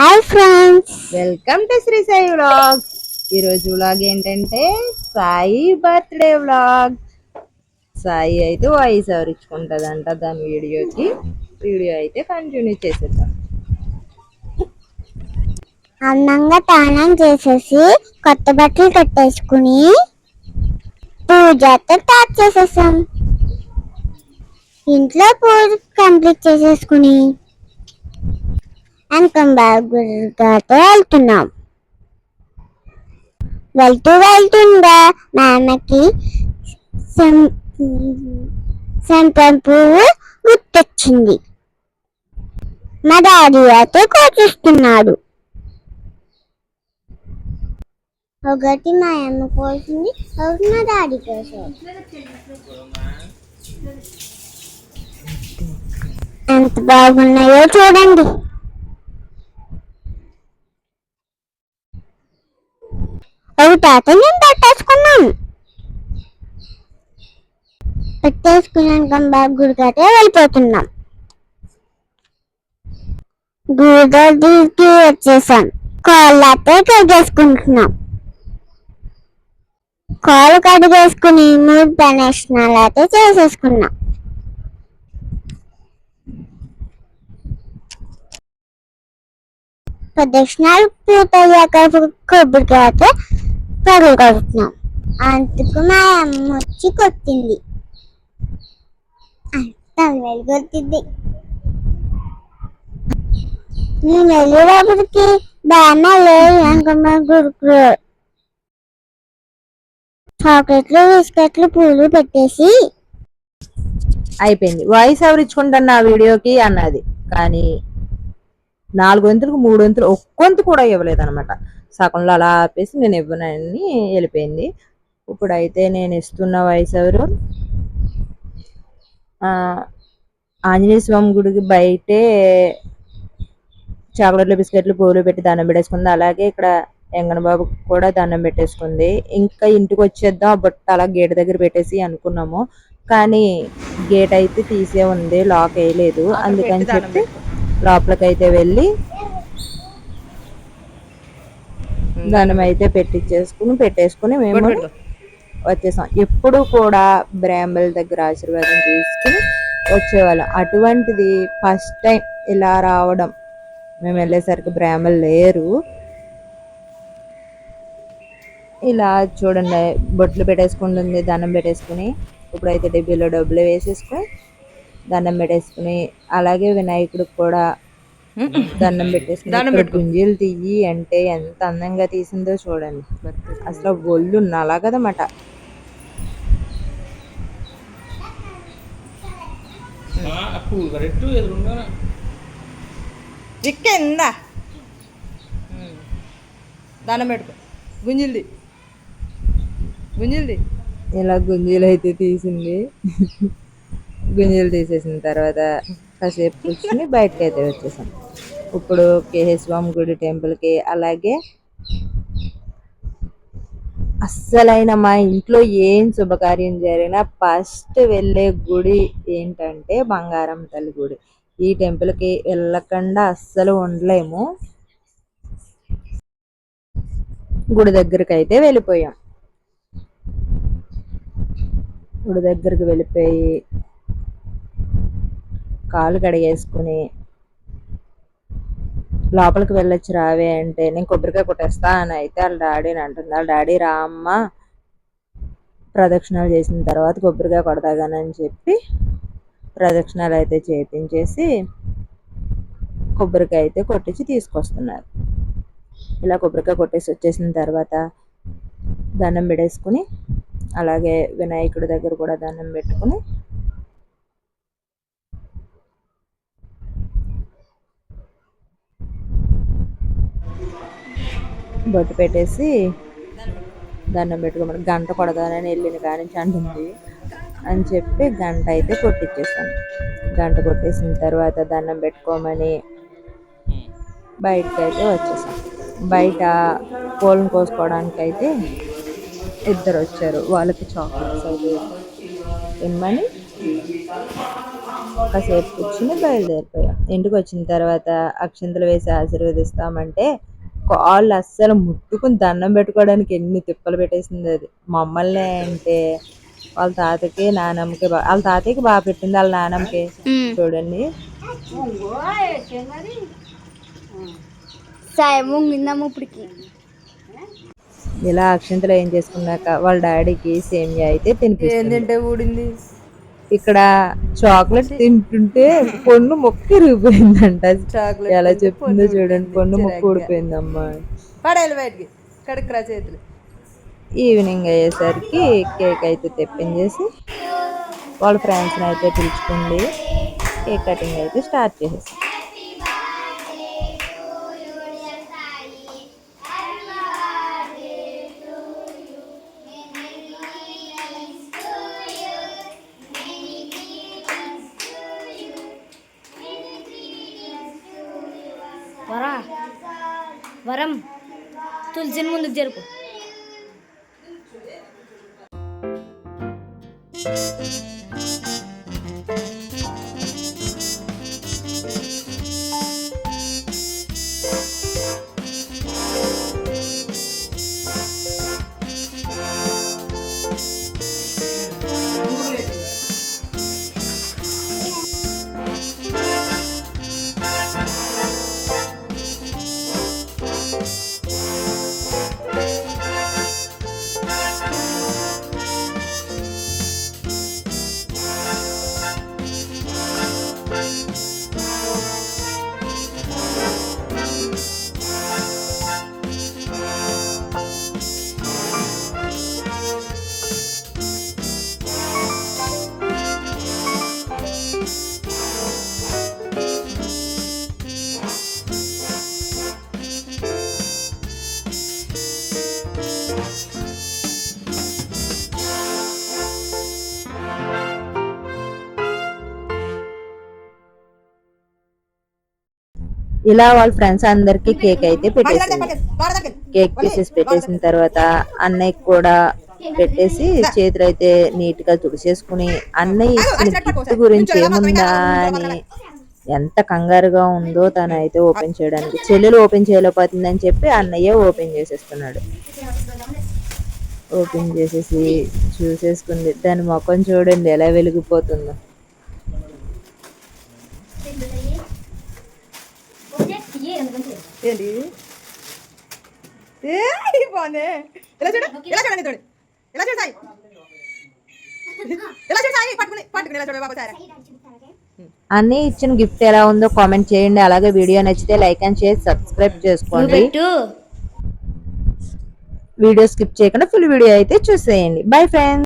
Hi friends, welcome to Shri Sai vlog. ఈరోజు vlog ఏంటంటే Sai birthday vlog. Sai అయితే వాయిస్ ఓవర్ ఇచ్చుకుంటుందంట దాని వీడియో అయితే కంటిన్యూ చేసేద్దాం. అందంగా స్నానం చేసేసి కొత్త బట్టలు కట్టేసుకుని పూజ స్టార్ట్ చేసేసాం. ఇంట్లో పూజ కంప్లీట్ చేసేసుకుని అంకంబాగుతో వెళ్తున్నాం. వెళ్తుండగా మా అమ్మకి సంపం పువ్వు గుర్తొచ్చింది. మా డాడీ అయితే కోసిస్తున్నాడు. ఒకటి మా అమ్మ కోసింది, ఒకటి మా డాడీ కోసాడు. ఎంత బాగున్నాయో చూడండి. ఒక తాత నేను పెట్టేసుకున్నాక బాగా గుడికైతే వెళ్ళిపోతున్నాం. గుడికి వచ్చేసాం. కాళ్ళు అయితే కడిగేసుకుంటున్నాం. కాళ్ళు కడిగేసుకుని 3 ప్రదక్షిణాలు అయితే చేసేసుకున్నాం. ప్రదక్షిణాలు పూర్తయ్యాక కొబ్బరికాయ అయితే పరుగు కడుతున్నాం. అందుకు మా అమ్మ వచ్చి కొట్టింది. తలవేలు కొట్టింది. నేను వెళ్ళేటప్పటికి బ్యానర్లు గురుకులు చాక్లెట్లు, బిస్కెట్లు, పూలు పెట్టేసి అయిపోయింది. వాయిస్ ఓవర్ ఇచ్చుకుంటాను ఆ వీడియోకి అన్నది. కానీ 4 వంతులకు 3 వంతులు ఒక్కొంతు కూడా ఇవ్వలేదు అనమాట. సగంలో అలా ఆపేసి నేను ఇవ్వనని వెళ్ళిపోయింది. ఇప్పుడైతే నేను ఇస్తున్న వాయిస్ ఓవర్ ఆంజనేయ స్వామి గుడికి బయటే చాక్లెట్లు, బిస్కెట్లు, పూలు పెట్టి దండం పెట్టేసుకుంది. అలాగే ఇక్కడ ఎంగనబాబు కూడా దండం పెట్టేసుకుంది. ఇంకా ఇంటికి వచ్చేద్దాం బట్ అలా గేట్ దగ్గర పెట్టేసి అనుకున్నాము. కానీ గేట్ అయితే తీసే ఉంది, లాక్ వేయలేదు. అందుకని చెప్పి లోపలికి అయితే వెళ్ళి దండం అయితే పెట్టేసుకుని మేము వచ్చేసాం. ఎప్పుడు కూడా బ్రాహ్మణుల దగ్గర ఆశీర్వాదం తీసుకుని వచ్చేవాళ్ళం. అటువంటిది ఫస్ట్ టైం ఇలా రావడం. మేము వెళ్ళేసరికి బ్రాహ్మణులు లేరు. ఇలా చూడండి, బొట్లు పెట్టేసుకుంటుంది, దండం పెట్టేసుకుని. ఇప్పుడైతే డబ్బీలో డబ్బులు వేసేసుకుని దండం పెట్టేసుకుని, అలాగే వినాయకుడికి కూడా దండం పెట్టేసుకుని గుంజీలు తీయి అంటే ఎంత అందంగా తీసిందో చూడండి. అసలు ఒళ్ళు నలగదన్నమాట. చిక్కిందా దండం పెట్టుకో, గుంజిల్ది ఇలా గుంజీలు అయితే తీసింది. గుంజీలు తీసేసిన తర్వాత కాసేపు కూర్చుని బయటకు అయితే వచ్చేసాం. ఇప్పుడు కేశస్వామి గుడి టెంపుల్కి, అలాగే అస్సలైన మా ఇంట్లో ఏం శుభకార్యం జరిగినా ఫస్ట్ వెళ్ళే గుడి ఏంటంటే బంగారం తల్లి గుడి. ఈ టెంపుల్కి వెళ్ళకుండా అస్సలు ఉండలేము. గుడి దగ్గరికి అయితే వెళ్ళిపోయాం. గుడి దగ్గరికి వెళ్ళిపోయి కాలు కడిగేసుకుని లోపలికి వెళ్ళొచ్చు రావే అంటే, నేను కొబ్బరికాయ కొట్టేస్తా అని అయితే వాళ్ళ డాడీని అంటుంది. వాళ్ళ డాడీ రామ్మ ప్రదక్షిణాలు చేసిన తర్వాత కొబ్బరికాయ కొడతాగానని చెప్పి ప్రదక్షిణాలు అయితే చేపించేసి కొబ్బరికాయ అయితే కొట్టించి తీసుకొస్తున్నారు. ఇలా కొబ్బరికాయ కొట్టేసి వచ్చేసిన తర్వాత దండం పెట్టేసుకుని, అలాగే వినాయకుడి దగ్గర కూడా దండం పెట్టుకుని బొట్టు పెట్టేసి దండం పెట్టుకోమని, గంట కొడదానని వెళ్ళిన కానించి అంటుంది అని చెప్పి గంట అయితే కొట్టించేసాను. గంట కొట్టేసిన తర్వాత దండం పెట్టుకోమని బయటకు అయితే వచ్చేసాం. బయట పూలను కోసుకోవడానికి అయితే ఇద్దరు వచ్చారు. వాళ్ళకి చాక్లెట్స్ అయితే ఇమ్మని కాసేపు కూర్చుని బయలుదేరిపోయాం. ఇంటికి వచ్చిన తర్వాత అక్షింతలు వేసి ఆశీర్వదిస్తామంటే కాళ్ళు అస్సలు ముట్టుకుని దండం పెట్టుకోవడానికి ఎన్ని తిప్పలు పెట్టేసింది అది. మమ్మల్ని అంటే వాళ్ళ తాతకి నానమ్మకి వాళ్ళ తాతయ్యకి బాగా పెట్టింది, వాళ్ళ నానమ్మకి చూడండి. ఇలా అక్షింతలు ఏం చేసుకున్నాక వాళ్ళ డాడీకి సేమియా అయితే తినిపిస్తుంది. ఊడింది. ఇక్కడ చాక్లెట్ తింటుంటే పొన్ను మొక్క ఇరిగిపోయిందంట. చాక్లెట్ ఎలా చెప్తుందో చూడండి, పొన్ను మొక్క ఊడిపోయిందమ్మా. పడేయాలి బయటికి, కడుక్కురా చేతులు. ఈవినింగ్ అయ్యేసరికి కేక్ అయితే తెప్పించేసి వాళ్ళ ఫ్రెండ్స్ని అయితే పిలుచుకుంది. కేక్ కటింగ్ అయితే స్టార్ట్ చేసేసి వరం తులసిని ముందుకు జరుపు. ఇలా వాళ్ళ ఫ్రెండ్స్ అందరికి కేక్ అయితే పెట్టేసింది. కేక్ పీసెస్ పెట్టేసిన తర్వాత అన్నయ్యకి కూడా పెట్టేసి చేతులు అయితే నీట్ గా తుడిచేసుకుని అన్నయ్య ఇచ్చిన గిఫ్ట్ గురించి ఏముందా అని ఎంత కంగారుగా ఉందో తను అయితే ఓపెన్ చేయడానికి. చెల్లెలు ఓపెన్ చేయలేకపోతుందని చెప్పి అన్నయ్య ఓపెన్ చేసేస్తున్నాడు. ఓపెన్ చేసేసి చూసేసుకుంది. దాని ముఖం చూడండి ఎలా వెలిగిపోతుందో. ఏంటి బాగుంది. ఇలా చూడు, ఇలా చూడండి, చూడు, ఇలా చూడు సాయి, ఇలా చూడు సాయి, పట్టుకుని పట్టుకుని ఇలా చూడు బాబు సారా. అన్నీ ఇచ్చిన గిఫ్ట్ ఎలా ఉందో కామెంట్ చేయండి. అలాగే వీడియో నచ్చితే లైక్ అండ్ షేర్, సబ్స్క్రైబ్ చేసుకోండి. వీడియో స్కిప్ చేయకుండా ఫుల్ వీడియో అయితే చూసేయండి. Bye friends.